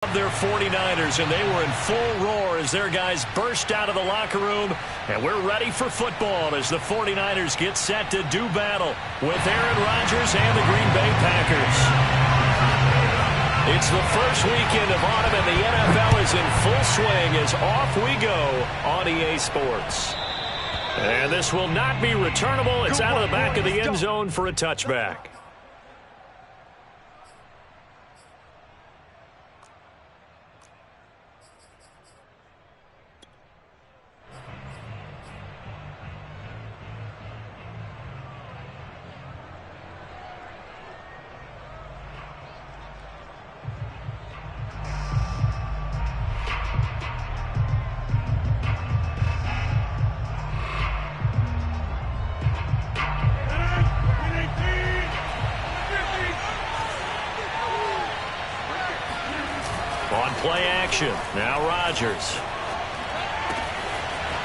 Their 49ers, and they were in full roar as their guys burst out of the locker room, and we're ready for football as the 49ers get set to do battle with Aaron Rodgers and the Green Bay Packers. It's the first weekend of autumn, and the NFL is in full swing as off we go on EA Sports. And this will not be returnable. It's out of the back of the end zone for a touchback. On play action, now Rodgers.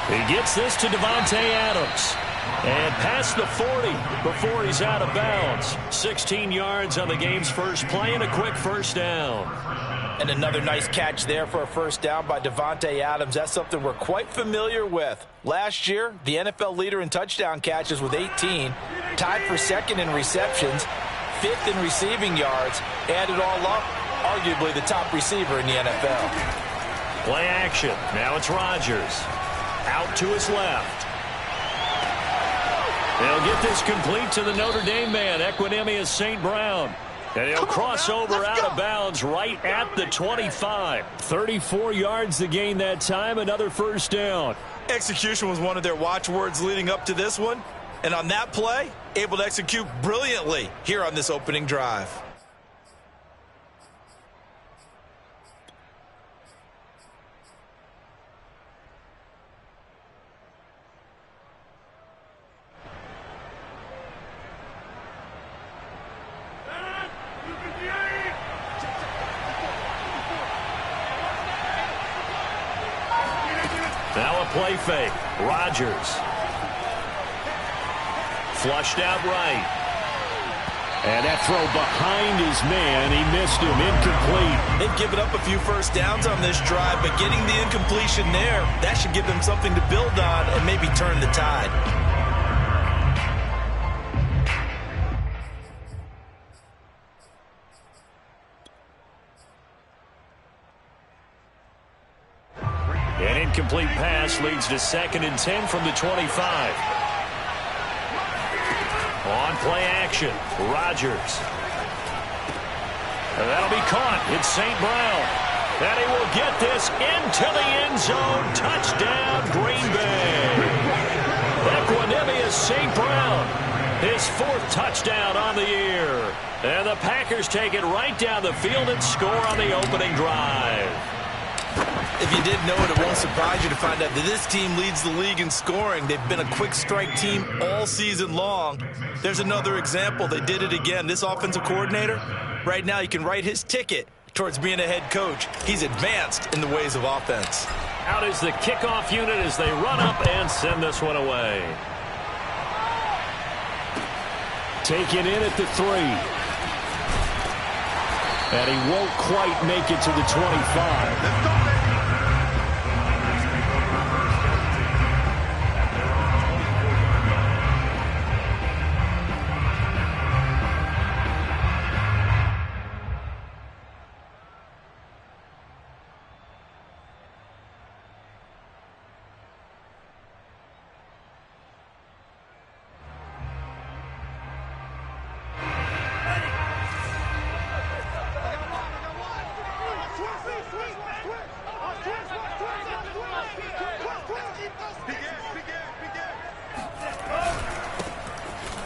He gets this to Davante Adams. And past the 40 before he's out of bounds. 16 yards on the game's first play and a quick first down. And another nice catch there for a first down by Davante Adams. That's something we're quite familiar with. Last year, the NFL leader in touchdown catches with 18. Tied for second in receptions. Fifth in receiving yards. Add it all up, arguably the top receiver in the NFL. Play action. Now it's Rodgers. Out to his left. They'll get this complete to the Notre Dame man, Equinemius St. Brown. And he'll cross over out of bounds right at the 25. 34 yards to gain that time, another first down. Execution was one of their watchwords leading up to this one. And on that play, able to execute brilliantly here on this opening drive. Now a play fake. Rodgers. Flushed out right. And that throw behind his man. He missed him. Incomplete. They've given up a few first downs on this drive, but getting the incompletion there, that should give them something to build on and maybe turn the tide. An incomplete pass leads to 2nd and 10 from the 25. On play action, Rodgers. And that'll be caught. It's St. Brown. And he will get this into the end zone. Touchdown, Green Bay. Equinemius St. Brown. His 4th touchdown on the year. And the Packers take it right down the field and score on the opening drive. If you didn't know it, it won't surprise you to find out that this team leads the league in scoring. They've been a quick strike team all season long. There's another example. They did it again. This offensive coordinator, right now you can write his ticket towards being a head coach. He's advanced in the ways of offense. Out is the kickoff unit as they run up and send this one away. Taken in at the 3. And he won't quite make it to the 25.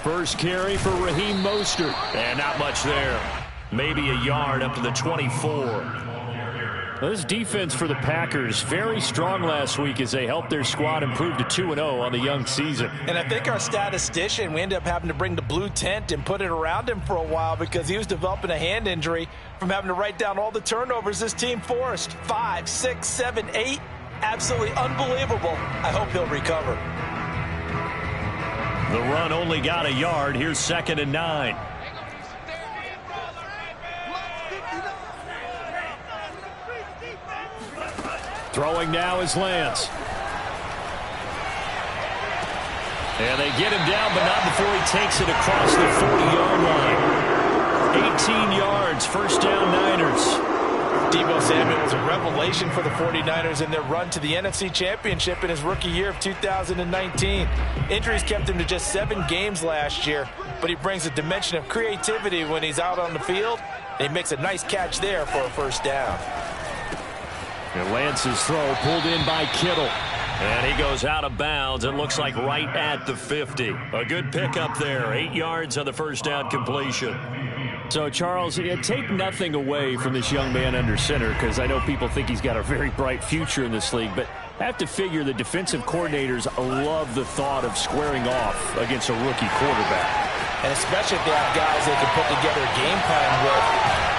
First carry for Raheem Mostert. And not much there. Maybe a yard up to the 24. This defense for the Packers, very strong last week as they helped their squad improve to 2-0 on the young season. And I think our statistician, we ended up having to bring the blue tent and put it around him for a while because he was developing a hand injury from having to write down all the turnovers this team forced. 5, 6, 7, 8. Absolutely unbelievable. I hope he'll recover. The run only got a yard. Here's 2nd and 9. Throwing now is Lance. And they get him down, but not before he takes it across the 40-yard line. 18 yards, first down Niners. Deebo Samuel was a revelation for the 49ers in their run to the NFC Championship in his rookie year of 2019. Injuries kept him to just 7 games last year, but he brings a dimension of creativity when he's out on the field. And he makes a nice catch there for a first down. And Lance's throw pulled in by Kittle. And he goes out of bounds. It looks like right at the 50. A good pickup there. 8 yards on the first down completion. So, Charles, take nothing away from this young man under center, because I know people think he's got a very bright future in this league, but I have to figure the defensive coordinators love the thought of squaring off against a rookie quarterback. And especially if they have guys they can put together a game plan with.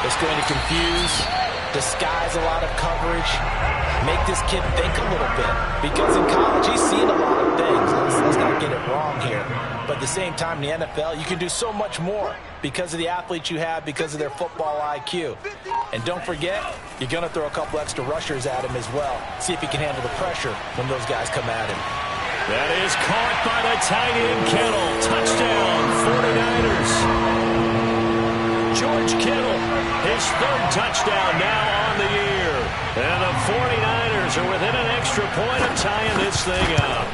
It's going to confuse, disguise a lot of coverage, make this kid think a little bit. Because in college, he's seen a lot of things. Let's not get it wrong here. But at the same time, in the NFL, you can do so much more because of the athletes you have, because of their football IQ. And don't forget, you're going to throw a couple extra rushers at him as well. See if he can handle the pressure when those guys come at him. That is caught by the tight end, Kittle. Touchdown, 49ers. George Kittle, his 3rd touchdown now on the year. And the 49ers are within an extra point of tying this thing up.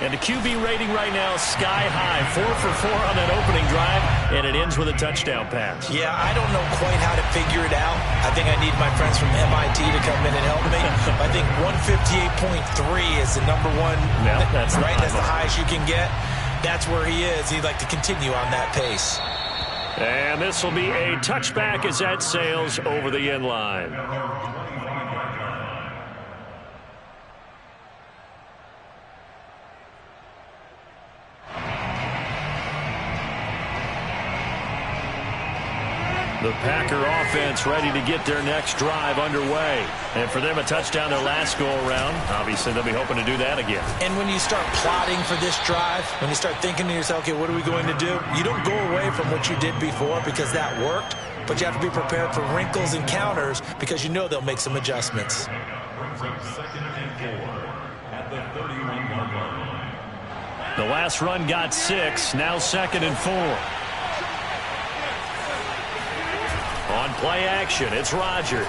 And the QB rating right now sky high. 4 for 4 on that opening drive, and it ends with a touchdown pass. Yeah, I don't know quite how to figure it out. I think I need my friends from MIT to come in and help me. I think 158.3 is the number one. No, that's right. That's the highest you can get. That's where he is. He'd like to continue on that pace. And this will be a touchback as that sails over the end line. The Packer offense ready to get their next drive underway. And for them, a touchdown their last go-around. Obviously, they'll be hoping to do that again. And when you start plotting for this drive, when you start thinking to yourself, okay, what are we going to do? You don't go away from what you did before because that worked, but you have to be prepared for wrinkles and counters because you know they'll make some adjustments. The last run got 6, now 2nd and 4. On play action, it's Rodgers.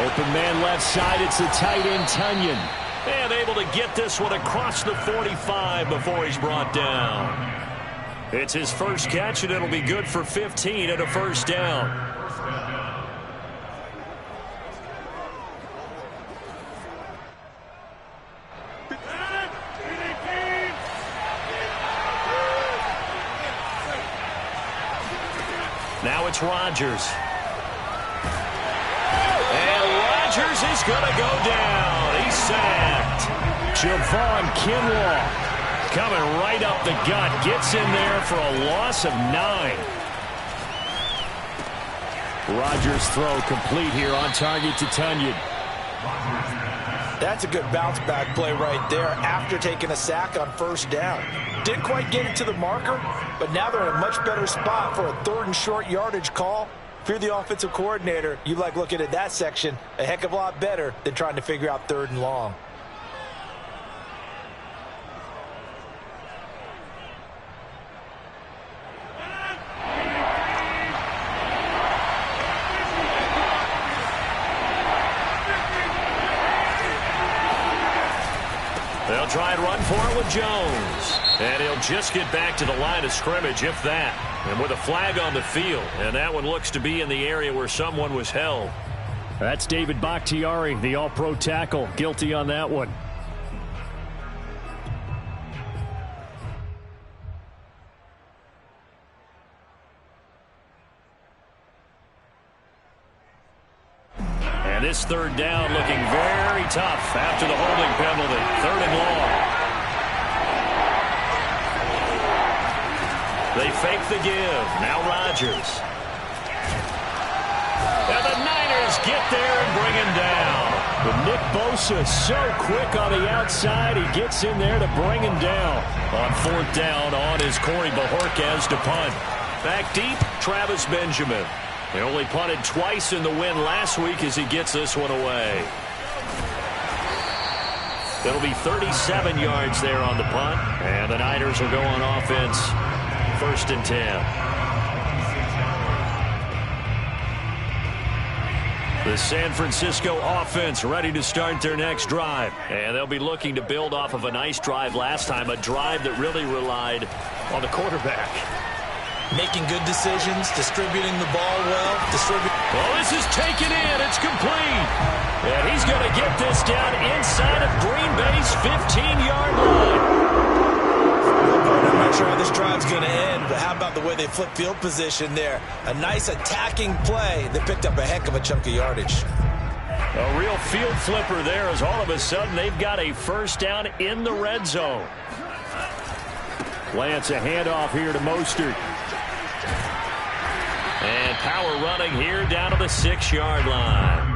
Open man left side, it's the tight end, Tunyon. And able to get this one across the 45 before he's brought down. It's his first catch, and it'll be good for 15 and a first down. Now it's Rodgers. And Rodgers is going to go down. He's sacked. Javon Kinlaw coming right up the gut. Gets in there for a loss of 9. Rodgers' throw complete here on target to Tunyon. That's a good bounce-back play right there after taking a sack on first down. Didn't quite get it to the marker, but now they're in a much better spot for a 3rd and short yardage call. If you're the offensive coordinator, you like looking at that section a heck of a lot better than trying to figure out 3rd and long. They'll try and run for it with Jones. And he'll just get back to the line of scrimmage, if that. And with a flag on the field. And that one looks to be in the area where someone was held. That's David Bakhtiari, the all-pro tackle. Guilty on that one. And this 3rd down looking very tough after the holding penalty. 3rd and long. They fake the give. Now Rodgers. And the Niners get there and bring him down. But Nick Bosa so quick on the outside. He gets in there to bring him down. On 4th down on is Corey Bojorquez to punt. Back deep, Travis Benjamin. They only punted twice in the win last week as he gets this one away. It'll be 37 yards there on the punt, and the Niners will go on offense, 1st and 10. The San Francisco offense ready to start their next drive. And they'll be looking to build off of a nice drive last time, a drive that really relied on the quarterback. Making good decisions, distributing the ball well. Well, this is taken in. It's complete. And he's going to get this down inside of Green Bay's 15-yard line. I'm not sure how this drive's going to end, but how about the way they flip field position there? A nice attacking play that picked up a heck of a chunk of yardage. A real field flipper there as all of a sudden they've got a first down in the red zone. Lance, a handoff here to Mostert. And power running here down to the 6-yard line.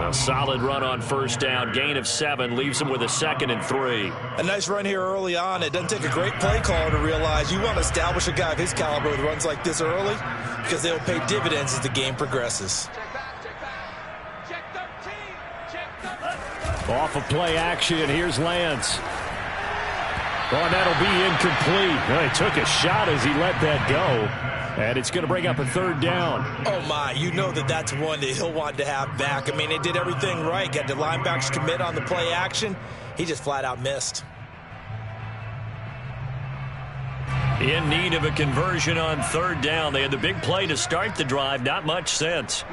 A solid run on first down. Gain of 7 leaves him with a 2nd and 3. A nice run here early on. It doesn't take a great play caller to realize you want to establish a guy of his caliber with runs like this early because they'll pay dividends as the game progresses. Off of play action, here's Lance. Oh, and that'll be incomplete. Well, he took a shot as he let that go. And it's going to bring up a 3rd down. Oh, my. You know that's one that he'll want to have back. I mean, they did everything right. Got the linebackers commit on the play action. He just flat out missed. In need of a conversion on 3rd down. They had the big play to start the drive. Not much sense.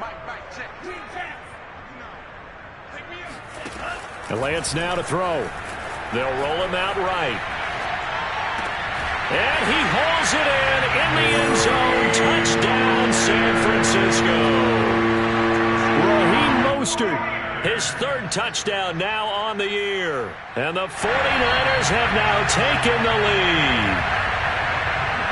And Lance now to throw. They'll roll him out right. And he hauls it in the end zone. Touchdown, San Francisco. Raheem Mostert, his 3rd touchdown now on the year. And the 49ers have now taken the lead.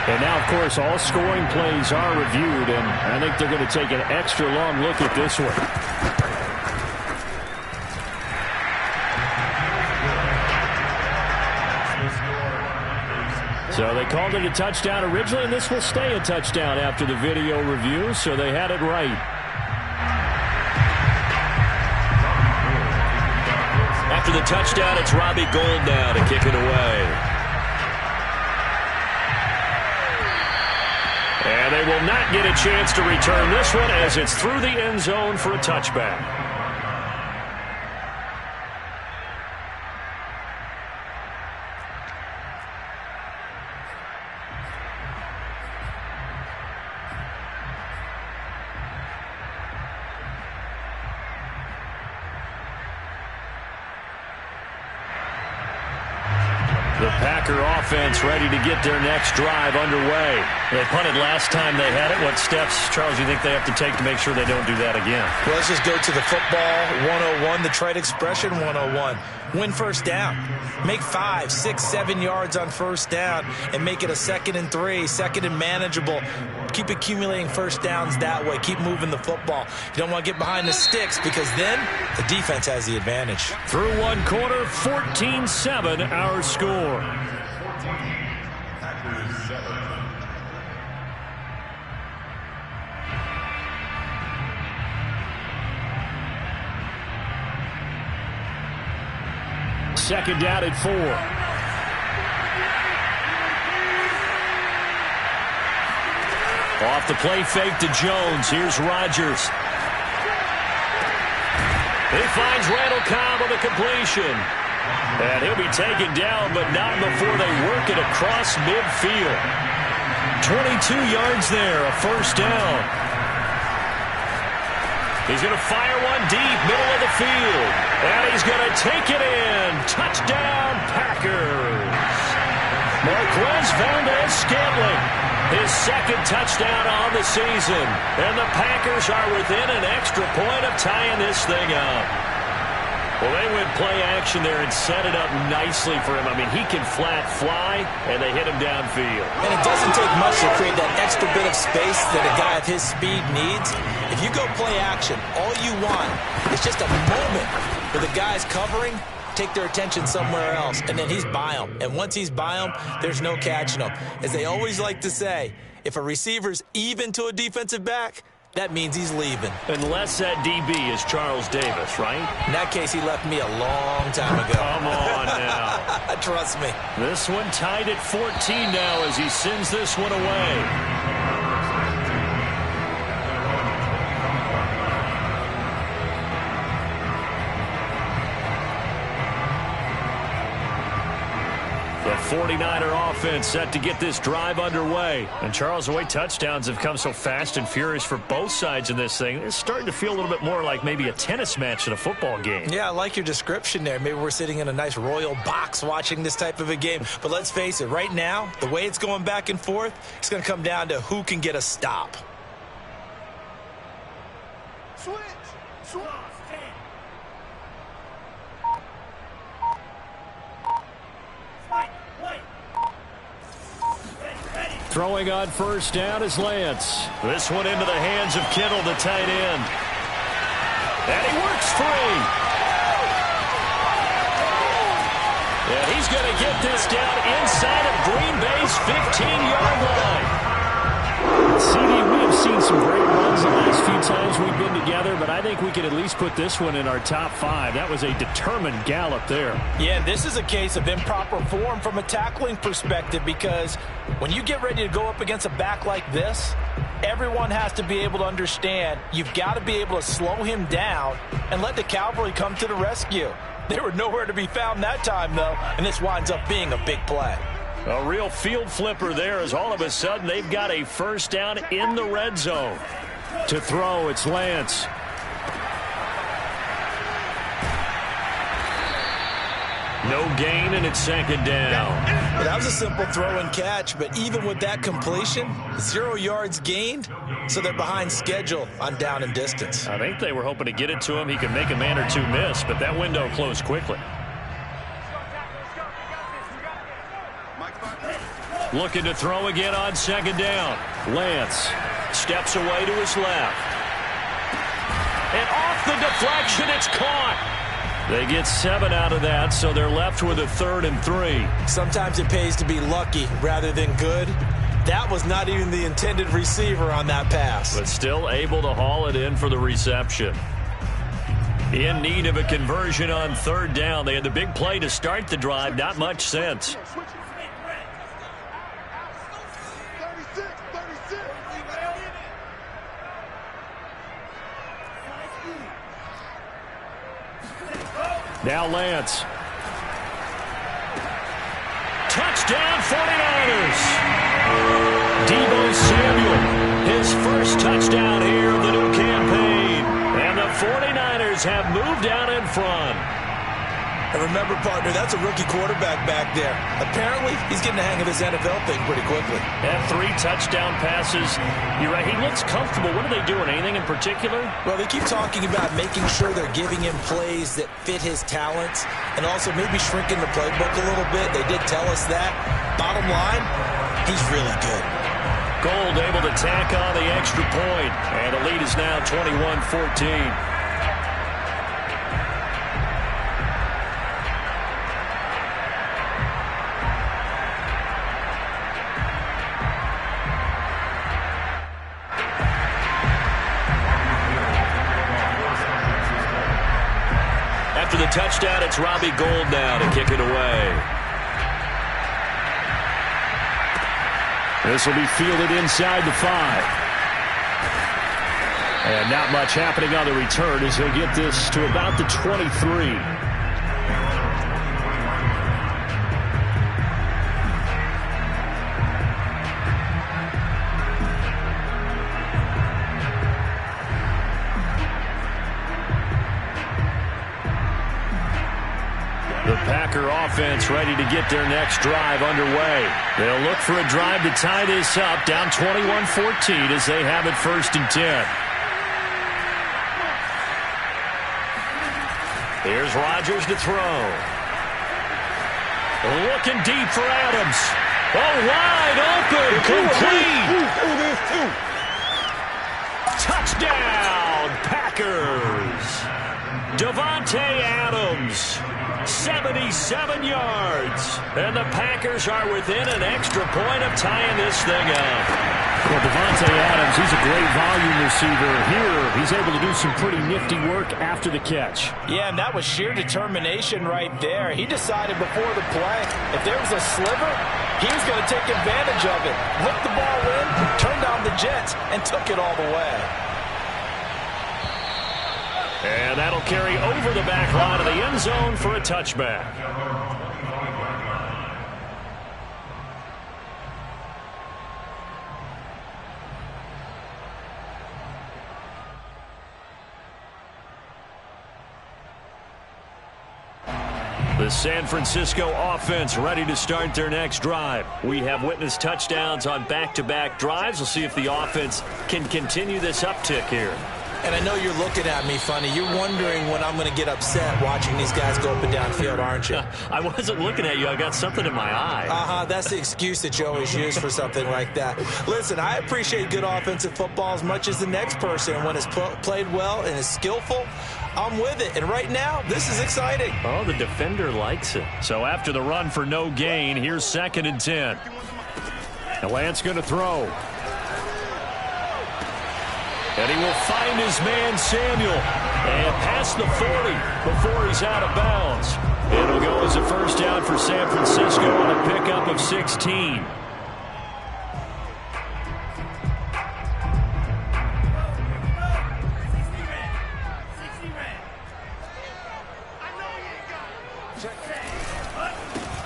And now, of course, all scoring plays are reviewed, and I think they're going to take an extra long look at this one. So they called it a touchdown originally, and this will stay a touchdown after the video review, so they had it right. After the touchdown, it's Robbie Gould now to kick it away. And they will not get a chance to return this one as it's through the end zone for a touchback. The Packer offense ready to get their next drive underway. They punted last time they had it. What steps, Charles, do you think they have to take to make sure they don't do that again? Well, let's just go to the football 101, the trade expression 101. Win first down. Make 5, 6, 7 yards on first down and make it a 2nd and 3, 2nd and manageable. Keep accumulating first downs that way. Keep moving the football. You don't want to get behind the sticks because then the defense has the advantage. Through one quarter, 14-7 our score. Second down at 4. Off the play fake to Jones. Here's Rodgers. He finds Randall Cobb on the completion. And he'll be taken down, but not before they work it across midfield. 22 yards there, a first down. He's going to fire one deep, middle of the field. And he's going to take it in. Touchdown, Packers. Marquez Valdez-Scantling, his 2nd touchdown on the season. And the Packers are within an extra point of tying this thing up. Well, they went play action there and set it up nicely for him. I mean, he can flat fly, and they hit him downfield. And it doesn't take much to create that extra bit of space that a guy of his speed needs. If you go play action, all you want is just a moment where the guy's covering, take their attention somewhere else, and then he's by him. And once he's by him, there's no catching him. As they always like to say, if a receiver's even to a defensive back, that means he's leaving. Unless that DB is Charles Davis, right? In that case, he left me a long time ago. Come on now. Trust me. This one tied at 14 now as he sends this one away. The 49er offense set to get this drive underway. And Charles, the way touchdowns have come so fast and furious for both sides in this thing, it's starting to feel a little bit more like maybe a tennis match than a football game. Yeah, I like your description there. Maybe we're sitting in a nice royal box watching this type of a game. But let's face it, right now, the way it's going back and forth, it's going to come down to who can get a stop. Switch. Throwing on first down is Lance. This one into the hands of Kittle, the tight end. And he works free. And he's going to get this down inside of Green Bay's 15-yard line. CD, we have seen some great runs the last few times we've been together, but I think we could at least put this one in our top 5. That was a determined gallop there. Yeah, this is a case of improper form from a tackling perspective, because when you get ready to go up against a back like this, everyone has to be able to understand you've got to be able to slow him down and let the cavalry come to the rescue. They were nowhere to be found that time, though, and this winds up being a big play. A real field flipper there as all of a sudden they've got a first down in the red zone. To throw, it's Lance. No gain, and it's second down. Well, that was a simple throw and catch, but even with that completion, 0 yards gained, so they're behind schedule on down and distance. I think they were hoping to get it to him. He could make a man or two miss, but that window closed quickly. Looking to throw again on second down. Lance steps away to his left. And off the deflection, it's caught. They get 7 out of that, so they're left with a 3rd and 3. Sometimes it pays to be lucky rather than good. That was not even the intended receiver on that pass. But still able to haul it in for the reception. In need of a conversion on 3rd down. They had the big play to start the drive. Not much sense. Now Lance. Touchdown 49ers. Deebo Samuel, his first touchdown here of the new campaign. And the 49ers have moved out in front. And remember, partner, that's a rookie quarterback back there. Apparently, he's getting the hang of this NFL thing pretty quickly. And 3 touchdown passes. You're right, he looks comfortable. What are they doing? Anything in particular? Well, they keep talking about making sure they're giving him plays that fit his talents and also maybe shrinking the playbook a little bit. They did tell us that. Bottom line, he's really good. Gold able to tack on the extra point. And the lead is now 21-14. After the touchdown, it's Robbie Gould now to kick it away. This will be fielded inside the 5. And not much happening on the return as he'll get this to about the 23. The Packer offense ready to get their next drive underway. They'll look for a drive to tie this up, down 21-14 as they have it 1st and 10. Here's Rodgers to throw. Looking deep for Adams. Oh, wide open, complete. Touchdown, Packers. Davante Adams. 77 yards. And the Packers are within an extra point of tying this thing up. Well, Davante Adams, he's a great volume receiver. Here, he's able to do some pretty nifty work after the catch. Yeah, and that was sheer determination right there. He decided before the play, if there was a sliver, he was going to take advantage of it. Looked the ball in, turned on the jets, and took it all the way. And that'll carry over the back line of the end zone for a touchback. The San Francisco offense ready to start their next drive. We have witnessed touchdowns on back-to-back drives. We'll see if the offense can continue this uptick here. And I know you're looking at me funny. You're wondering when I'm going to get upset watching these guys go up and down field, aren't you? I wasn't looking at you. I got something in my eye. That's the excuse that you always use for something like that. Listen, I appreciate good offensive football as much as the next person. And when it's played well and is skillful, I'm with it. And right now, this is exciting. Oh, the defender likes it. So after the run for no gain, here's 2nd and 10. And Lance going to throw. And he will find his man, Samuel, and past the 40 before he's out of bounds. It'll go as a first down for San Francisco on a pickup of 16.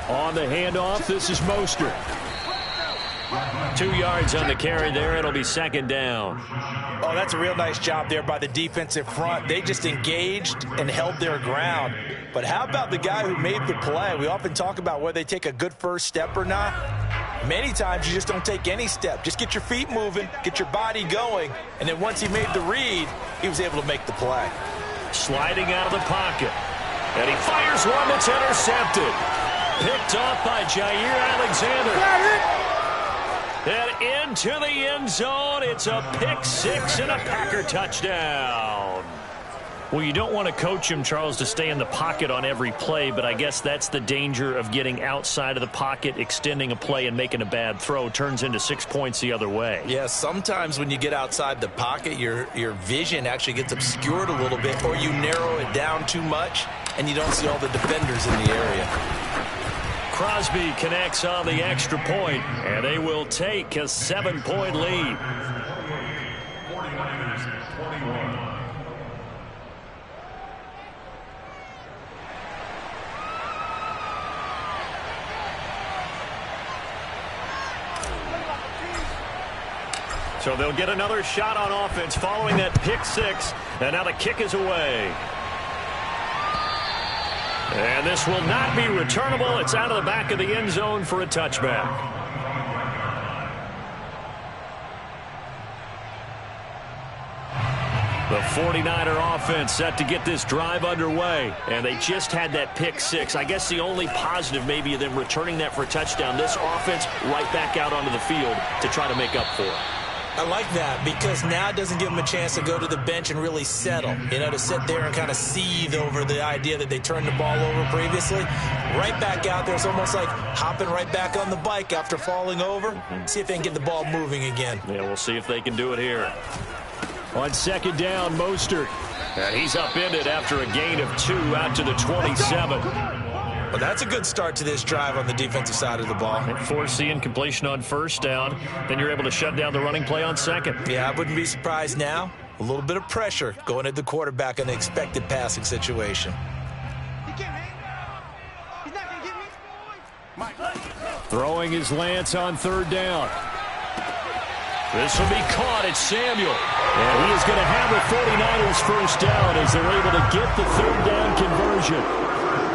On the handoff, this is Mostert. 2 yards on the carry there. It'll be 2nd down. Oh, that's a real nice job there by the defensive front. They just engaged and held their ground. But how about the guy who made the play? We often talk about whether they take a good first step or not. Many times you just don't take any step. Just get your feet moving, get your body going, and then once he made the read, he was able to make the play. Sliding out of the pocket. And he fires one that's intercepted. Picked off by Jair Alexander. And into the end zone. It's a pick six and a Packer touchdown. Well, you don't want to coach him, Charles, to stay in the pocket on every play, but I guess that's the danger of getting outside of the pocket, extending a play, and making a bad throw. Turns into 6 points the other way. Yeah, sometimes when you get outside the pocket, your vision actually gets obscured a little bit, or you narrow it down too much, and you don't see all the defenders in the area. Crosby connects on the extra point, and they will take a 7-point lead. So they'll get another shot on offense following that pick six, and now the kick is away. And this will not be returnable. It's out of the back of the end zone for a touchback. The 49er offense set to get this drive underway. And they just had that pick six. I guess the only positive maybe of them returning that for a touchdown. This offense right back out onto the field to try to make up for it. I like that because now it doesn't give them a chance to go to the bench and really settle, to sit there and kind of seethe over the idea that they turned the ball over previously. Right back out there. It's almost like hopping right back on the bike after falling over. See if they can get the ball moving again. Yeah, we'll see if they can do it here. On second down, Mostert. And he's upended after a gain of 2 out to the 27. Well, that's a good start to this drive on the defensive side of the ball. And forcing completion on first down. Then you're able to shut down the running play on second. Yeah, I wouldn't be surprised now. A little bit of pressure going at the quarterback in an expected passing situation. Throwing is Lance on third down. This will be caught. It's Samuel. And he is going to have the 49ers first down as they're able to get the third down conversion.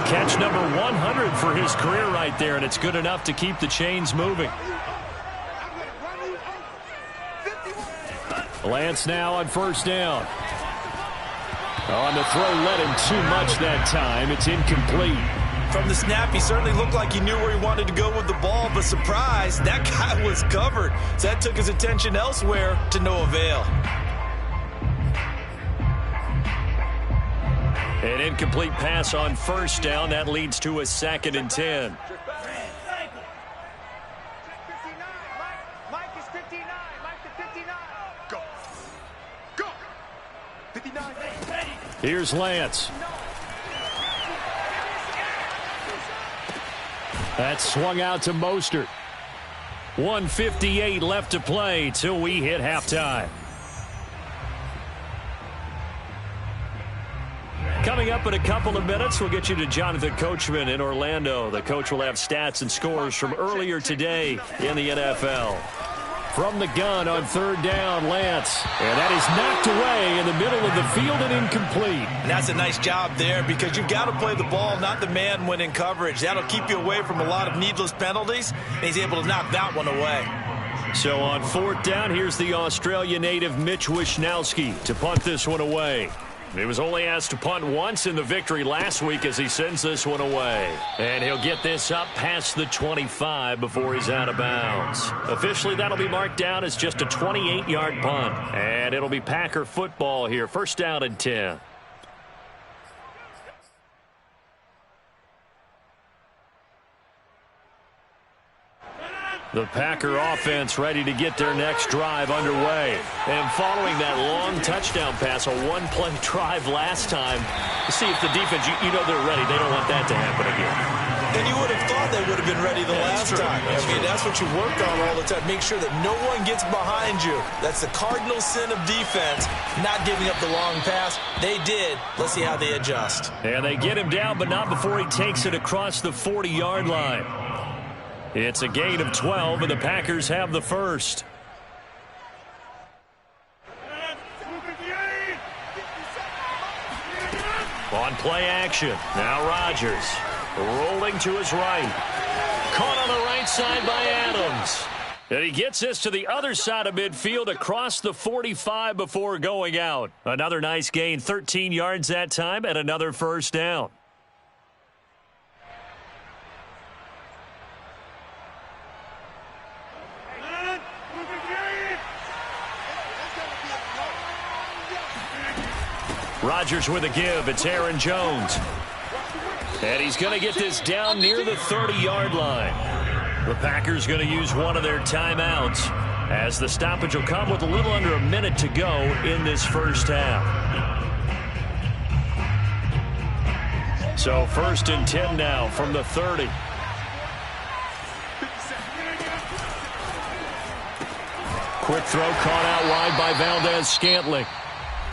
Catch number 100 for his career right there, and it's good enough to keep the chains moving. Lance now on first down. On the throw, led him too much that time. It's incomplete. From the snap, he certainly looked like he knew where he wanted to go with the ball, but surprise, that guy was covered. So that took his attention elsewhere to no avail. An incomplete pass on first down. That leads to a 2nd and 10. Here's Lance. That's swung out to Mostert. 1:58 left to play till we hit halftime. Coming up in a couple of minutes, we'll get you to Jonathan Coachman in Orlando. The coach will have stats and scores from earlier today in the NFL. From the gun on third down, Lance. And that is knocked away in the middle of the field and incomplete. And that's a nice job there because you've got to play the ball, not the man when in coverage. That'll keep you away from a lot of needless penalties, and he's able to knock that one away. So on fourth down, here's the Australia native Mitch Wishnowsky to punt this one away. He was only asked to punt once in the victory last week as he sends this one away. And he'll get this up past the 25 before he's out of bounds. Officially, that'll be marked down as just a 28-yard punt. And it'll be Packer football here. First down and 10. The Packer offense ready to get their next drive underway. And following that long touchdown pass, a one-play drive last time, to see if the defense, you know they're ready. They don't want that to happen again. And you would have thought they would have been ready the last time. That's what you worked on all the time. Make sure that no one gets behind you. That's the cardinal sin of defense, not giving up the long pass. They did. Let's see how they adjust. And they get him down, but not before he takes it across the 40-yard line. It's a gain of 12, and the Packers have the first. On play action, now Rodgers rolling to his right. Caught on the right side by Adams. And he gets this to the other side of midfield across the 45 before going out. Another nice gain, 13 yards that time, and another first down. Rodgers with a give. It's Aaron Jones. And he's going to get this down near the 30-yard line. The Packers going to use one of their timeouts as the stoppage will come with a little under a minute to go in this first half. So first and 10 now from the 30. Quick throw caught out wide by Valdez-Scantling.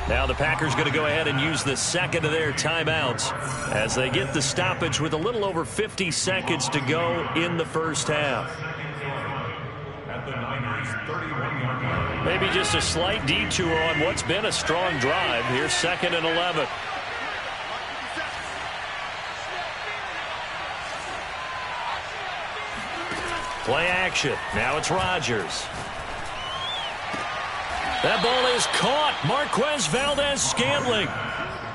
Now the Packers going to go ahead and use the second of their timeouts as they get the stoppage with a little over 50 seconds to go in the first half. Maybe just a slight detour on what's been a strong drive. Here's second and 11. Play action. Now it's Rodgers. That ball is caught. Marquez Valdez-Scantling.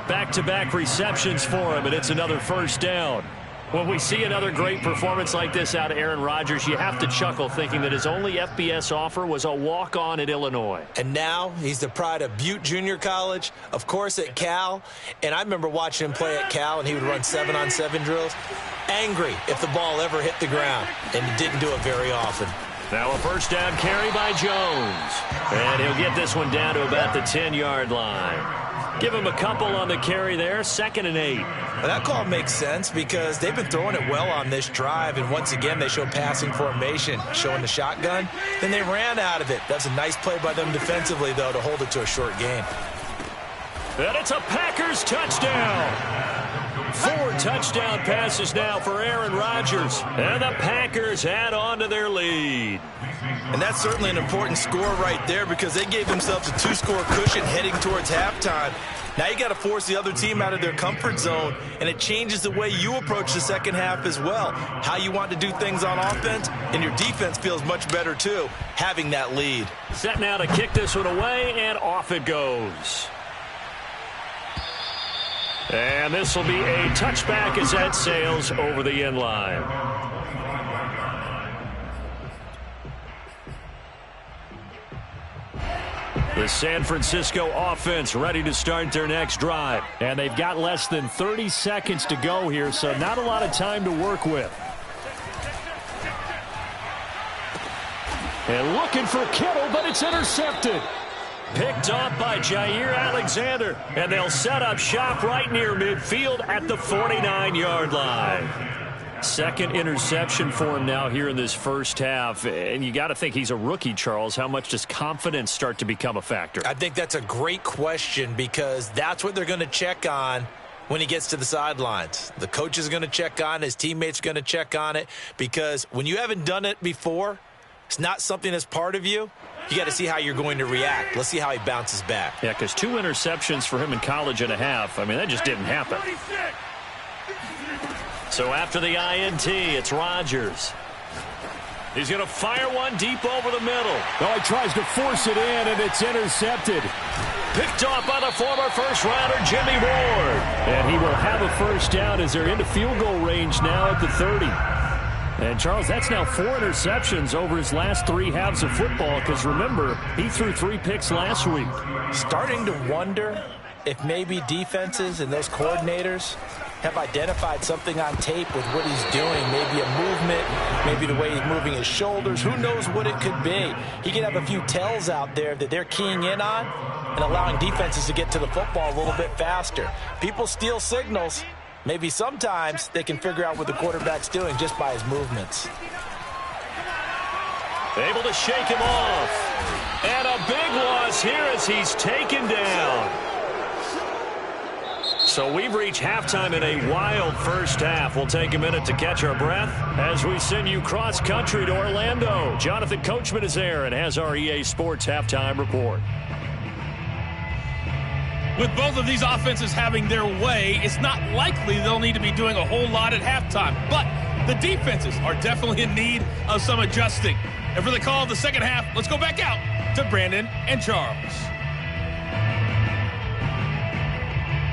Back-to-back receptions for him, and it's another first down. When we see another great performance like this out of Aaron Rodgers, you have to chuckle thinking that his only FBS offer was a walk-on at Illinois. And now he's the pride of Butte Junior College, of course at Cal. And I remember watching him play at Cal, and he would run 7-on-7 drills. Angry if the ball ever hit the ground, and he didn't do it very often. Now a first down carry by Jones. And he'll get this one down to about the 10-yard line. Give him a couple on the carry there, 2nd and 8. Well, that call makes sense because they've been throwing it well on this drive, and once again they show passing formation, showing the shotgun. Then they ran out of it. That's a nice play by them defensively, though, to hold it to a short gain. And it's a Packers touchdown. 4 touchdown passes now for Aaron Rodgers. And the Packers add on to their lead. And that's certainly an important score right there because they gave themselves a 2-score cushion heading towards halftime. Now you got to force the other team out of their comfort zone, and it changes the way you approach the second half as well. How you want to do things on offense, and your defense feels much better too, having that lead. Set now to kick this one away, and off it goes. And this will be a touchback as that sails over the end line. The San Francisco offense ready to start their next drive. And they've got less than 30 seconds to go here, so not a lot of time to work with. And looking for Kittle, but it's intercepted. Picked off by Jair Alexander. And they'll set up shop right near midfield at the 49-yard line. Second interception for him now here in this first half. And you got to think he's a rookie, Charles. How much does confidence start to become a factor? I think that's a great question because that's what they're going to check on when he gets to the sidelines. The coach is going to check on it. His teammates are going to check on it because when you haven't done it before, it's not something that's part of you. You got to see how you're going to react. Let's see how he bounces back. Yeah, because 2 interceptions for him in college and a half. I mean, that just didn't happen. So after the INT, it's Rodgers. He's going to fire one deep over the middle. Oh, he tries to force it in, and it's intercepted. Picked off by the former first-rounder, Jimmy Ward. And he will have a first down as they're into field goal range now at the 30. And, Charles, that's now 4 interceptions over his last 3 halves of football because, remember, he threw 3 picks last week. Starting to wonder if maybe defenses and those coordinators have identified something on tape with what he's doing. Maybe a movement, maybe the way he's moving his shoulders. Who knows what it could be? He could have a few tells out there that they're keying in on and allowing defenses to get to the football a little bit faster. People steal signals. Maybe sometimes they can figure out what the quarterback's doing just by his movements. Able to shake him off. And a big loss here as he's taken down. So we've reached halftime in a wild first half. We'll take a minute to catch our breath as we send you cross-country to Orlando. Jonathan Coachman is there and has our EA Sports halftime report. With both of these offenses having their way, it's not likely they'll need to be doing a whole lot at halftime. But the defenses are definitely in need of some adjusting. And for the call of the second half, let's go back out to Brandon and Charles.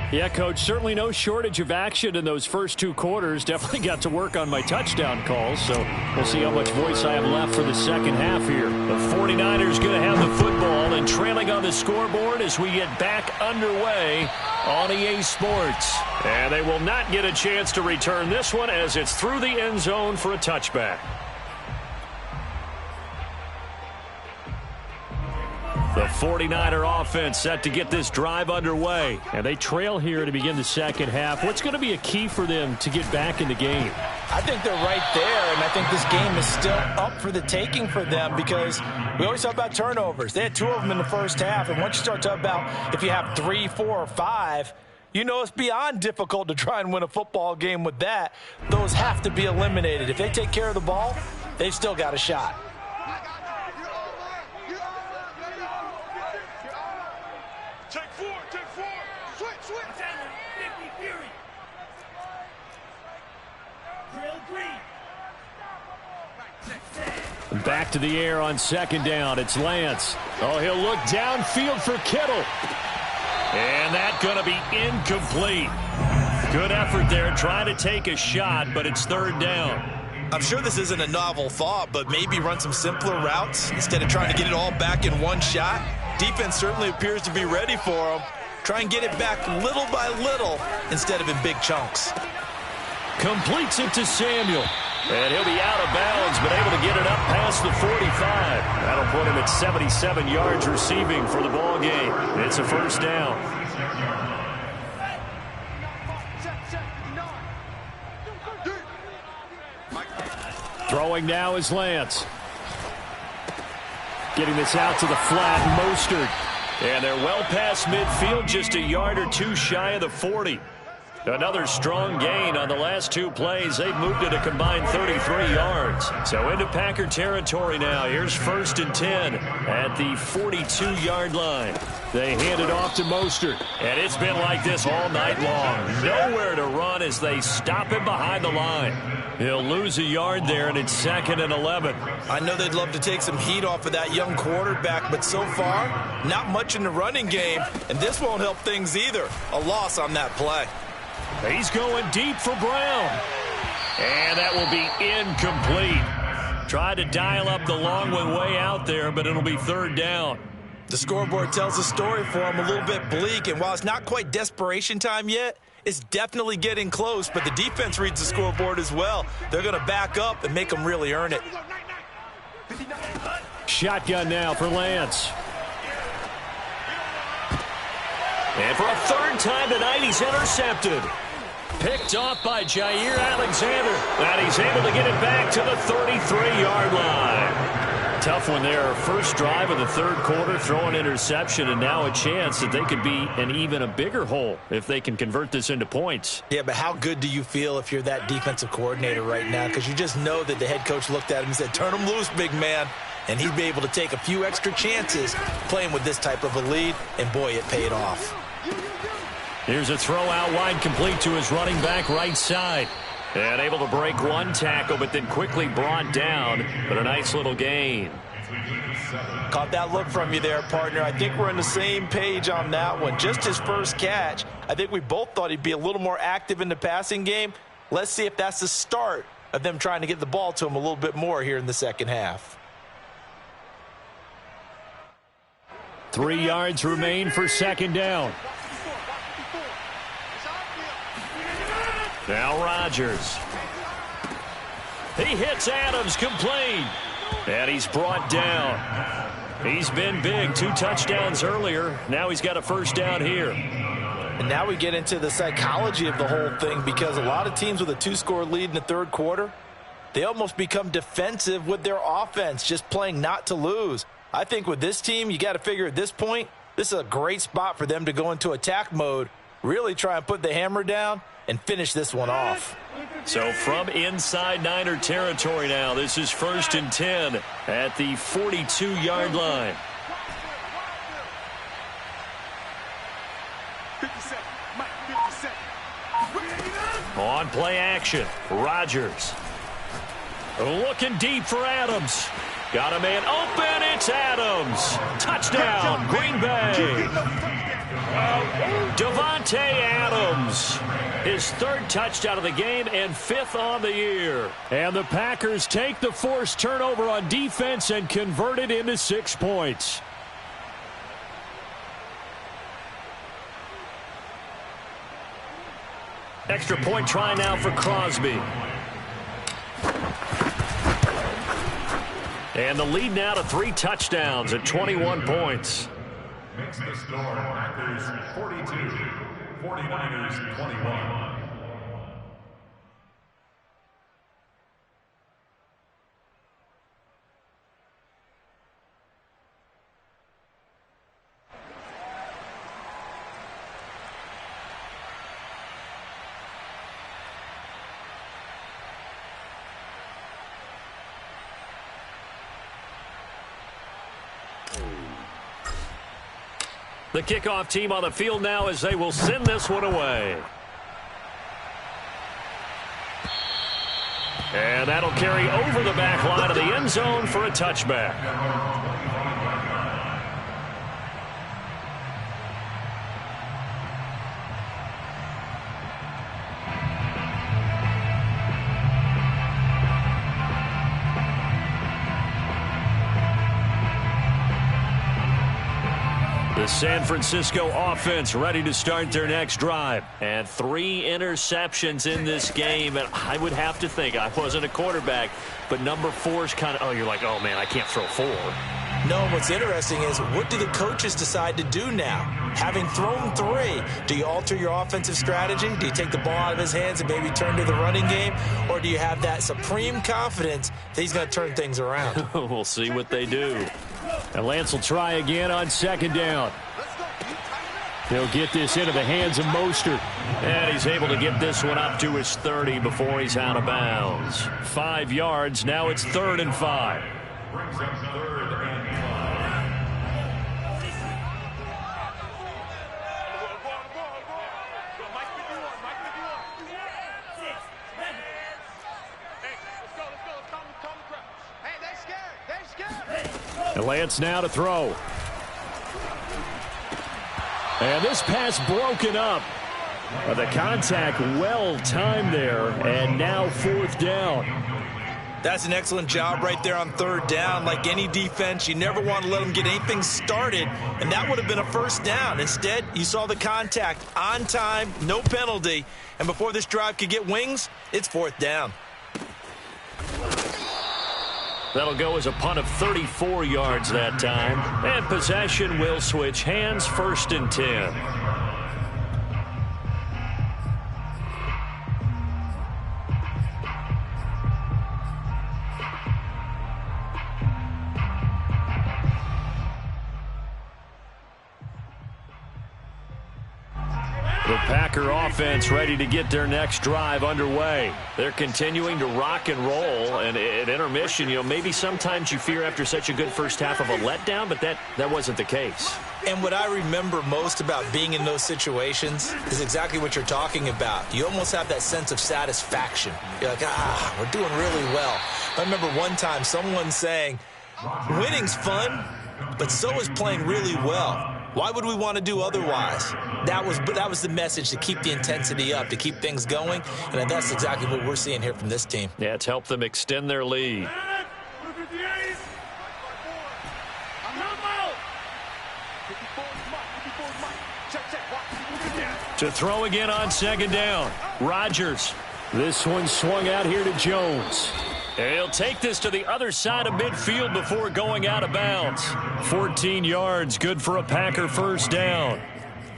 Yeah, Coach, certainly no shortage of action in those first 2 quarters. Definitely got to work on my touchdown calls, so we'll see how much voice I have left for the second half here. The 49ers going to have the football and trailing on the scoreboard as we get back underway on EA Sports. And they will not get a chance to return this one as it's through the end zone for a touchback. The 49er offense set to get this drive underway. And they trail here to begin the second half. What's going to be a key for them to get back in the game? I think they're right there, and I think this game is still up for the taking for them because we always talk about turnovers. They had 2 of them in the first half, and once you start talking about if you have 3, 4, or 5, you know it's beyond difficult to try and win a football game with that. Those have to be eliminated. If they take care of the ball, they've still got a shot. Back to the air on second down. It's Lance. Oh, he'll look downfield for Kittle. And that's going to be incomplete. Good effort there, trying to take a shot, but it's third down. I'm sure this isn't a novel thought, but maybe run some simpler routes instead of trying to get it all back in one shot. Defense certainly appears to be ready for them. Try and get it back little by little instead of in big chunks. Completes it to Samuel. And he'll be out of bounds, but able to get it up past the 45. That'll put him at 77 yards receiving for the ball game. It's a first down. Throwing now is Lance. Getting this out to the flat, Mostert. And they're well past midfield, just a yard or 2 shy of the 40. Another strong gain on the last 2 plays. They've moved it a combined 33 yards. So into Packer territory now. Here's 1st and 10 at the 42-yard line. They hand it off to Mostert. And it's been like this all night long. Nowhere to run as they stop him behind the line. He'll lose a yard there, and it's 2nd and 11. I know they'd love to take some heat off of that young quarterback, but so far, not much in the running game, and this won't help things either. A loss on that play. He's going deep for Brown. And that will be incomplete. Tried to dial up the long one way out there, but it'll be third down. The scoreboard tells a story for him, a little bit bleak, and while it's not quite desperation time yet, it's definitely getting close, but the defense reads the scoreboard as well. They're going to back up and make them really earn it. Shotgun now for Lance. And for a third time tonight, he's intercepted. Picked off by Jair Alexander. And he's able to get it back to the 33-yard line. Tough one there. First drive of the third quarter, throw an interception, and now a chance that they could be in even a bigger hole if they can convert this into points. Yeah, but how good do you feel if you're that defensive coordinator right now? Because you just know that the head coach looked at him and said, turn him loose, big man. And he'd be able to take a few extra chances playing with this type of a lead, and boy, it paid off. Here's a throw out wide, complete to his running back right side. And able to break one tackle, but then quickly brought down. But a nice little gain. Caught that look from you there, partner. I think we're on the same page on that one. Just his first catch. I think we both thought he'd be a little more active in the passing game. Let's see if that's the start of them trying to get the ball to him a little bit more here in the second half. 3 yards remain for second down. Now Rodgers. He hits Adams complete. And he's brought down. He's been big. 2 touchdowns earlier. Now he's got a first down here. And now we get into the psychology of the whole thing, because a lot of teams with a 2-score lead in the third quarter, they almost become defensive with their offense, just playing not to lose. I think with this team, you got to figure at this point, this is a great spot for them to go into attack mode, really try and put the hammer down and finish this one off. So from inside Niner territory now, this is 1st and 10 at the 42-yard line. 57, Mike, 57. On play action, Rodgers. Looking deep for Adams. Got a man open, it's Adams. Touchdown, Green Bay. Davante Adams, his 3rd touchdown of the game and 5th on the year. And the Packers take the forced turnover on defense and convert it into 6 points. Extra point try now for Crosby. And the lead now to 3 touchdowns at 21 points. Makes the score Packers 42, 49ers 21. The kickoff team on the field now as they will send this one away. And that'll carry over the back line of the end zone for a touchback. The San Francisco offense ready to start their next drive. And 3 interceptions in this game. And I would have to think, I wasn't a quarterback, but number 4 is kind of, oh, you're like, oh, man, I can't throw 4. No, what's interesting is, what do the coaches decide to do now? Having thrown 3, do you alter your offensive strategy? Do you take the ball out of his hands and maybe turn to the running game? Or do you have that supreme confidence that he's going to turn things around? We'll see what they do. And Lance will try again on second down. He'll get this into the hands of Mostert. And he's able to get this one up to his 30 before he's out of bounds. 5 yards. Now it's 3rd and 5. Brings up 3rd and 5. And Lance now to throw. And this pass broken up. The contact well timed there, and now 4th down. That's an excellent job right there on 3rd down. Like any defense, you never want to let them get anything started, and that would have been a 1st down. Instead, you saw the contact on time, no penalty, and before this drive could get wings, it's 4th down. That'll go as a punt of 34 yards that time. And possession will switch hands, 1st and 10. Packer offense ready to get their next drive underway. They're continuing to rock and roll, and at intermission, maybe sometimes you fear after such a good first half of a letdown, but that wasn't the case. And what I remember most about being in those situations is exactly what you're talking about. You almost have that sense of satisfaction. You're like, we're doing really well. I remember one time someone saying, winning's fun, but so is playing really well. Why would we want to do otherwise? That was the message, to keep the intensity up, to keep things going, and that's exactly what we're seeing here from this team. Yeah, it's helped them extend their lead. To throw again on second down. Rodgers. This one swung out here to Jones. And he'll take this to the other side of midfield before going out of bounds. 14 yards, good for a Packer first down.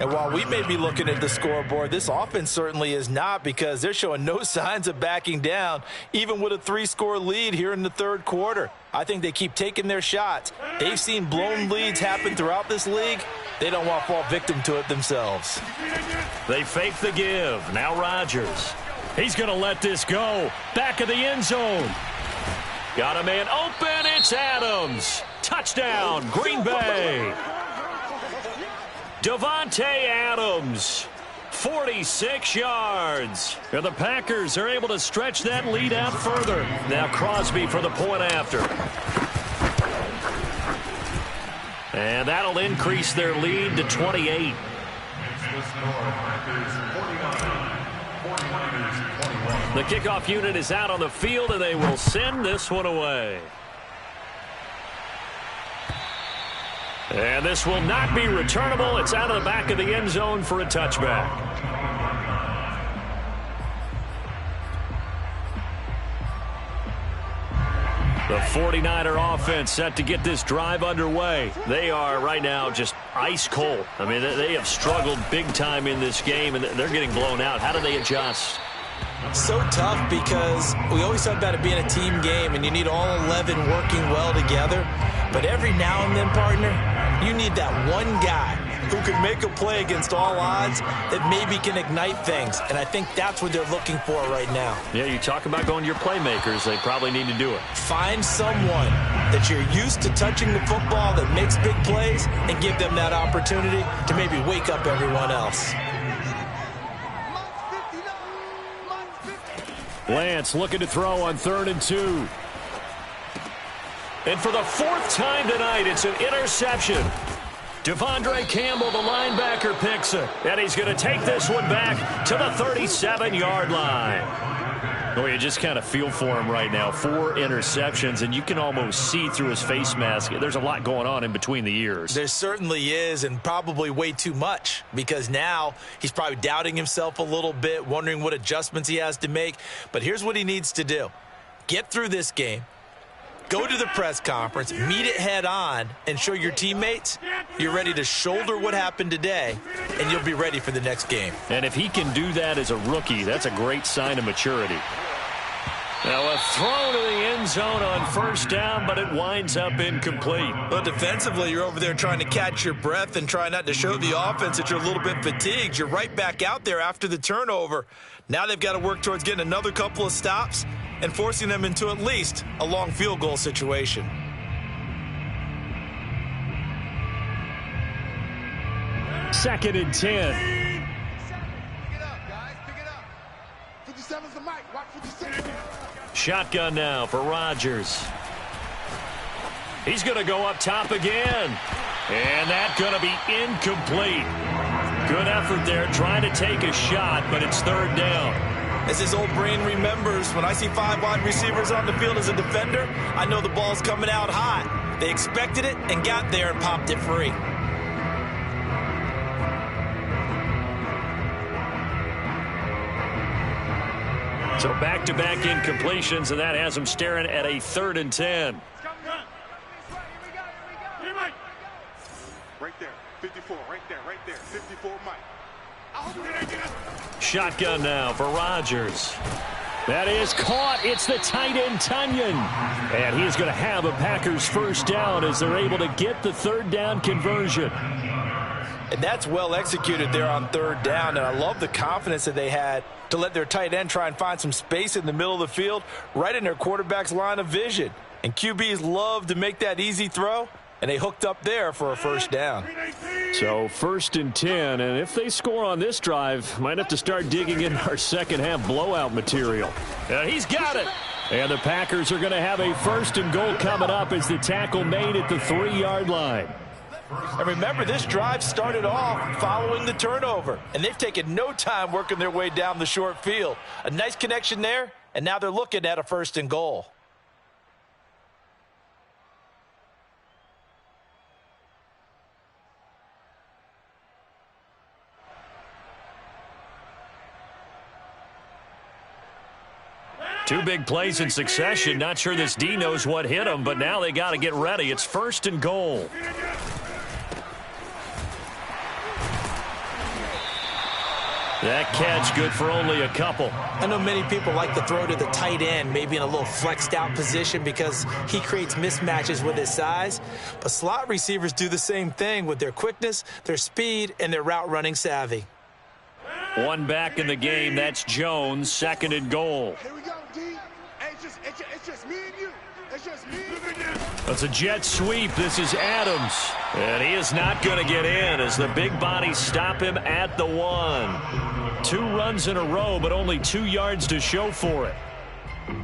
And while we may be looking at the scoreboard, this offense certainly is not, because they're showing no signs of backing down, even with a 3-score lead here in the third quarter. I think they keep taking their shots. They've seen blown leads happen throughout this league. They don't want to fall victim to it themselves. They fake the give. Now Rodgers. He's going to let this go. Back of the end zone. Got a man open. It's Adams. Touchdown, Green Bay. Davante Adams, 46 yards. And the Packers are able to stretch that lead out further. Now Crosby for the point after. And that'll increase their lead to 28. The kickoff unit is out on the field, and they will send this one away. And this will not be returnable. It's out of the back of the end zone for a touchback. The 49er offense set to get this drive underway. They are right now just ice cold. I mean, they have struggled big time in this game, and they're getting blown out. How do they adjust? So tough, because we always talk about it being a team game, and you need all 11 working well together. But every now and then, partner, you need that one guy who can make a play against all odds that maybe can ignite things. And I think that's what they're looking for right now. Yeah, you talk about going to your playmakers. They probably need to do it. Find someone that you're used to touching the football that makes big plays and give them that opportunity to maybe wake up everyone else. Lance looking to throw on 3rd and 2. And for the 4th time tonight, it's an interception. Devondre Campbell, the linebacker, picks it. And he's going to take this one back to the 37-yard line. Oh, you just kind of feel for him right now. 4 interceptions, and you can almost see through his face mask. There's a lot going on in between the ears. There certainly is, and probably way too much, because now he's probably doubting himself a little bit, wondering what adjustments he has to make. But here's what he needs to do. Get through this game. Go to the press conference, meet it head on, and show your teammates you're ready to shoulder what happened today, and you'll be ready for the next game. And if he can do that as a rookie, that's a great sign of maturity. Now a throw to the end zone on 1st down, but it winds up incomplete. But defensively, you're over there trying to catch your breath and try not to show the offense that you're a little bit fatigued. You're right back out there after the turnover. Now they've got to work towards getting another couple of stops and forcing them into at least a long field goal situation. Second and 10. Pick it up, guys. Pick it up. 57's the mic. Watch 57. Shotgun now for Rodgers. He's going to go up top again. And that's going to be incomplete. Good effort there trying to take a shot, but it's 3rd down. As his old brain remembers, when I see 5 wide receivers on the field as a defender, I know the ball's coming out hot. They expected it and got there and popped it free. So back-to-back incompletions, and that has them staring at a 3rd and 10. Right there, 54, right there, 54, Mike. Shotgun now for Rodgers. That is caught. It's the tight end, Tunyon. And he's going to have a Packers first down as they're able to get the 3rd down conversion. And that's well executed there on third down. And I love the confidence that they had to let their tight end try and find some space in the middle of the field, right in their quarterback's line of vision. And QBs love to make that easy throw, and they hooked up there for a first down. So 1st and 10, and if they score on this drive, might have to start digging in our second half blowout material. He's got it. And the Packers are going to have a 1st and goal coming up as the tackle made at the 3-yard line. And remember, this drive started off following the turnover, and they've taken no time working their way down the short field. A nice connection there, and now they're looking at a 1st and goal. Two big plays in succession. Not sure this D knows what hit him, but now they got to get ready. It's 1st and goal. That catch good for only a couple. I know many people like to throw to the tight end, maybe in a little flexed out position because he creates mismatches with his size. But slot receivers do the same thing with their quickness, their speed, and their route running savvy. One back in the game. That's Jones. 2nd and goal. Here we go, D. Hey, it's just me and you. It's just me and you. That's a jet sweep. This is Adams. And he is not going to get in as the big bodies stop him at the 1. 2 runs in a row, but only 2 yards to show for it. We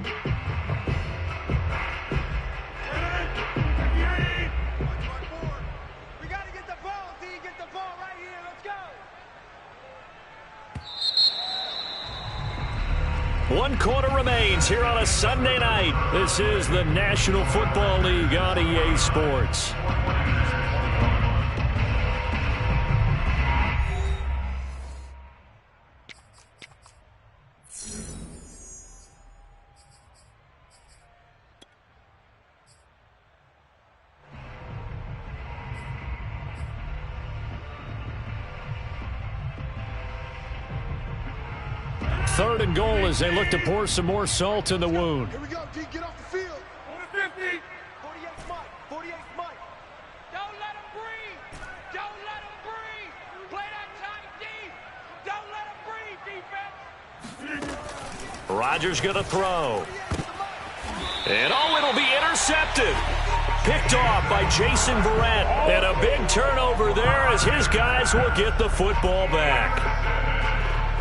got to get the ball, D. Get the ball right here. Let's go. 1 quarter remains here on a Sunday night. This is the National Football League on EA Sports. Third and goal as they look to pour some more salt in the wound. Here we go, D. Get off the field. 50. 48 Mike. 48 Mike. Don't let him breathe. Don't let him breathe. Play that tight deep. Don't let him breathe, defense. Rodgers going to throw. And it'll be intercepted. Picked off by Jason Verrett. And a big turnover there as his guys will get the football back.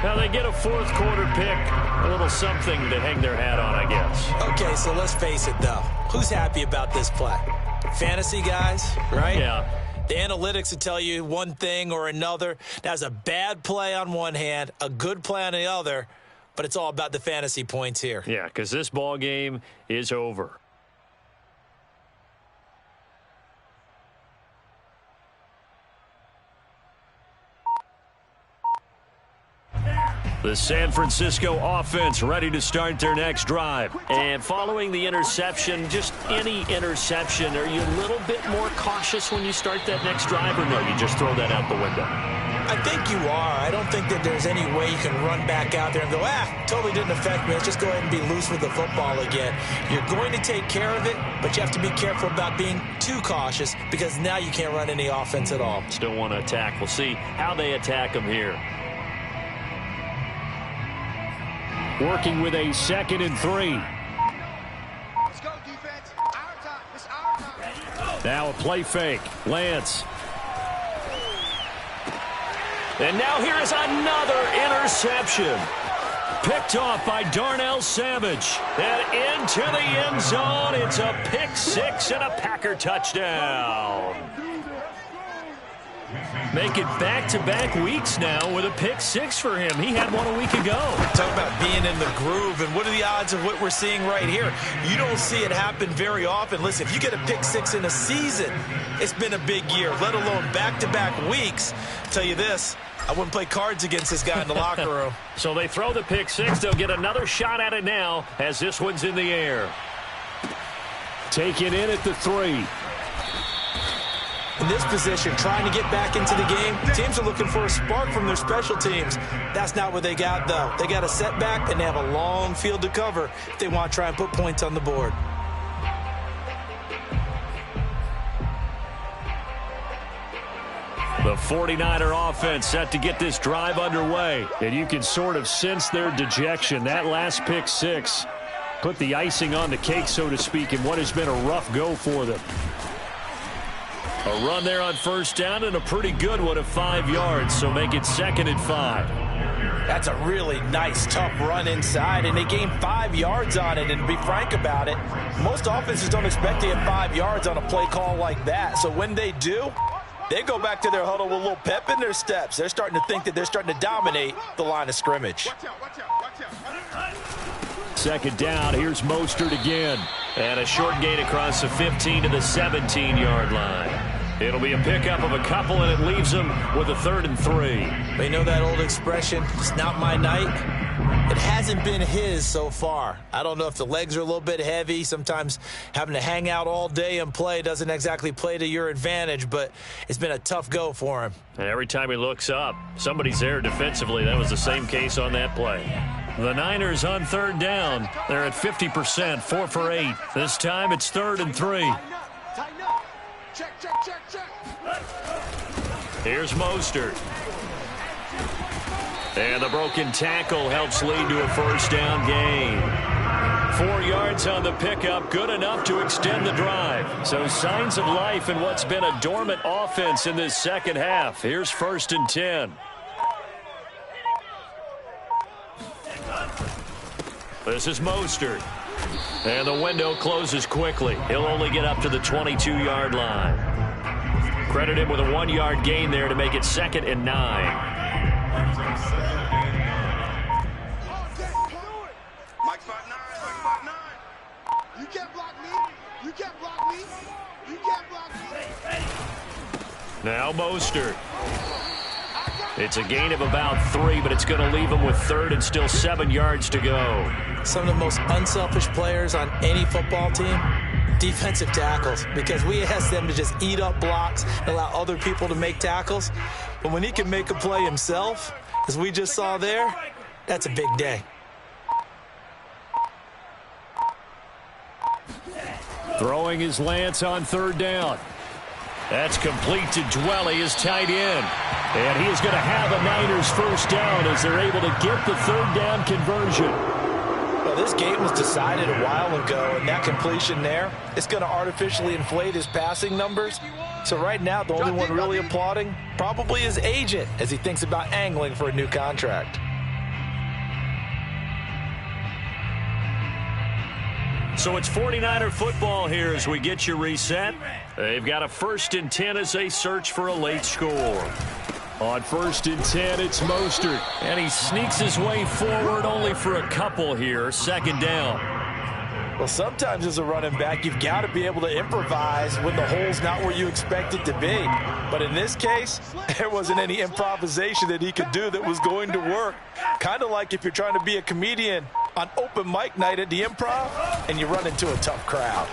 Now they get a 4th quarter pick, a little something to hang their hat on, I guess. Okay, so let's face it, though. Who's happy about this play? Fantasy guys, right? Yeah. The analytics will tell you one thing or another. That's a bad play on one hand, a good play on the other, but it's all about the fantasy points here. Yeah, because this ball game is over. The San Francisco offense ready to start their next drive. And following the interception, just any interception, are you a little bit more cautious when you start that next drive, or no, you just throw that out the window? I think you are. I don't think that there's any way you can run back out there and go, totally didn't affect me. Let's just go ahead and be loose with the football again. You're going to take care of it, but you have to be careful about being too cautious because now you can't run any offense at all. Still want to attack. We'll see how they attack them here. Working with a 2nd and 3. Let's go, defense. Our time. It's our time. Now a play fake. Lance. And now here is another interception. Picked off by Darnell Savage. And into the end zone. It's a pick 6 and a Packer touchdown. Make it back-to-back weeks now with a pick 6 for him. He had one a week ago. Talk about being in the groove, and what are the odds of what we're seeing right here? You don't see it happen very often. Listen, if you get a pick 6 in a season, it's been a big year, let alone back-to-back weeks. I'll tell you this, I wouldn't play cards against this guy in the locker room. So they throw the pick 6. They'll get another shot at it now as this one's in the air. Taken in at the 3. In this position, trying to get back into the game, teams are looking for a spark from their special teams. That's not what they got, though. They got a setback, and they have a long field to cover if they want to try and put points on the board. The 49er offense set to get this drive underway. And you can sort of sense their dejection. That last pick six put the icing on the cake, so to speak, in what has been a rough go for them. A run there on first down and a pretty good one of 5 yards, so make it 2nd and 5. That's a really nice, tough run inside, and they gained 5 yards on it. And to be frank about it, most offenses don't expect to get 5 yards on a play call like that. So when they do, they go back to their huddle with a little pep in their steps. They're starting to think that they're starting to dominate the line of scrimmage. Watch out, watch out, watch out. 2nd down, here's Mostert again. And a short gain across the 15 to the 17-yard line. It'll be a pickup of a couple, and it leaves them with a 3rd and 3. They know that old expression, it's not my night. It hasn't been his so far. I don't know if the legs are a little bit heavy. Sometimes having to hang out all day and play doesn't exactly play to your advantage, but it's been a tough go for him. And every time he looks up, somebody's there defensively. That was the same case on that play. The Niners on 3rd down. They're at 50%, 4 for 8. This time it's 3rd and 3. Tighten up. Check, check, check, check. Here's Mostert. And the broken tackle helps lead to a 1st down gain. 4 yards on the pickup, good enough to extend the drive. So signs of life in what's been a dormant offense in this second half. Here's 1st and 10. This is Mostert. And the window closes quickly. He'll only get up to the 22-yard line. Credit him with a 1-yard gain there to make it 2nd and 9. Mike 5'9", Mike 5'9". You can't block me. You can't block me. You can't block me. Now Mostert. It's a gain of about 3, but it's going to leave him with 3rd and still 7 yards to go. Some of the most unselfish players on any football team, defensive tackles, because we ask them to just eat up blocks and allow other people to make tackles. But when he can make a play himself, as we just saw there, that's a big day. Throwing his Lance on 3rd down. That's complete to Dwelly, his tight end. And he is going to have a Niners 1st down as they're able to get the 3rd down conversion. Well, this game was decided a while ago, and that completion there, it's going to artificially inflate his passing numbers. So right now, the only one really applauding probably his agent as he thinks about angling for a new contract. So it's 49er football here as we get you reset. They've got a 1st and 10 as they search for a late score. On 1st and 10, it's Mostert. And he sneaks his way forward only for a couple here. 2nd down. Well, sometimes as a running back, you've got to be able to improvise when the hole's not where you expect it to be. But in this case, there wasn't any improvisation that he could do that was going to work. Kind of like if you're trying to be a comedian on open mic night at the Improv and you run into a tough crowd.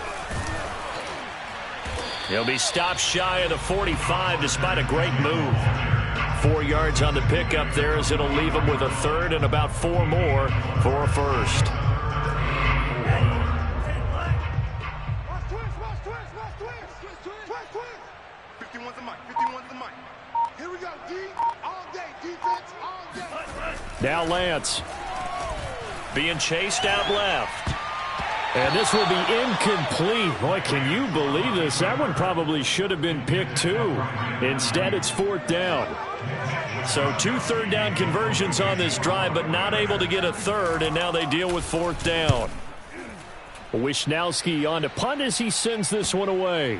He'll be stopped shy of the 45 despite a great move. 4 yards on the pickup there as it'll leave him with a 3rd and about 4 more for a 1st. Now Lance being chased out left. And this will be incomplete. Boy, can you believe this? That one probably should have been picked too. Instead, it's 4th down. So 2 3rd down conversions on this drive, but not able to get a 3rd, and now they deal with 4th down. Wisnowski on to punt as he sends this one away.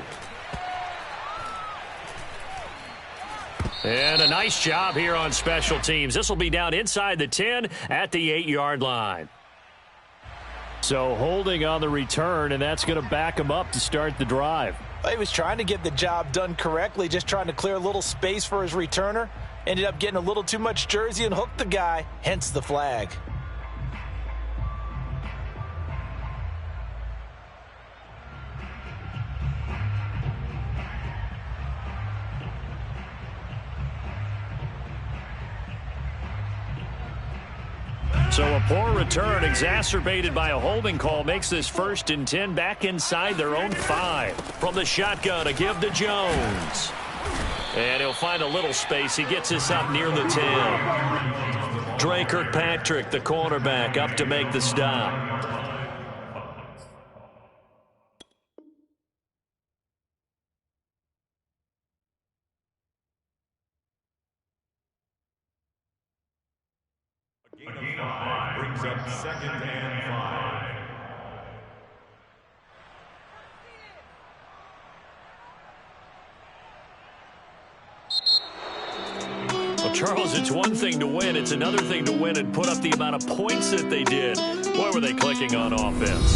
And a nice job here on special teams. This will be down inside the 10 at the 8-yard line. So holding on the return, and that's going to back him up to start the drive. He was trying to get the job done correctly, just trying to clear a little space for his returner. Ended up getting a little too much jersey and hooked the guy, hence the flag. So a poor return exacerbated by a holding call makes this 1st and 10 back inside their own 5. From the shotgun, a give to Jones. And he'll find a little space. He gets this up near the 10. Dre Kirkpatrick, the cornerback, up to make the stop. A gain of 5 brings up 2nd and 5. Well, Charles, it's one thing to win. It's another thing to win and put up the amount of points that they did. Boy, were they clicking on offense.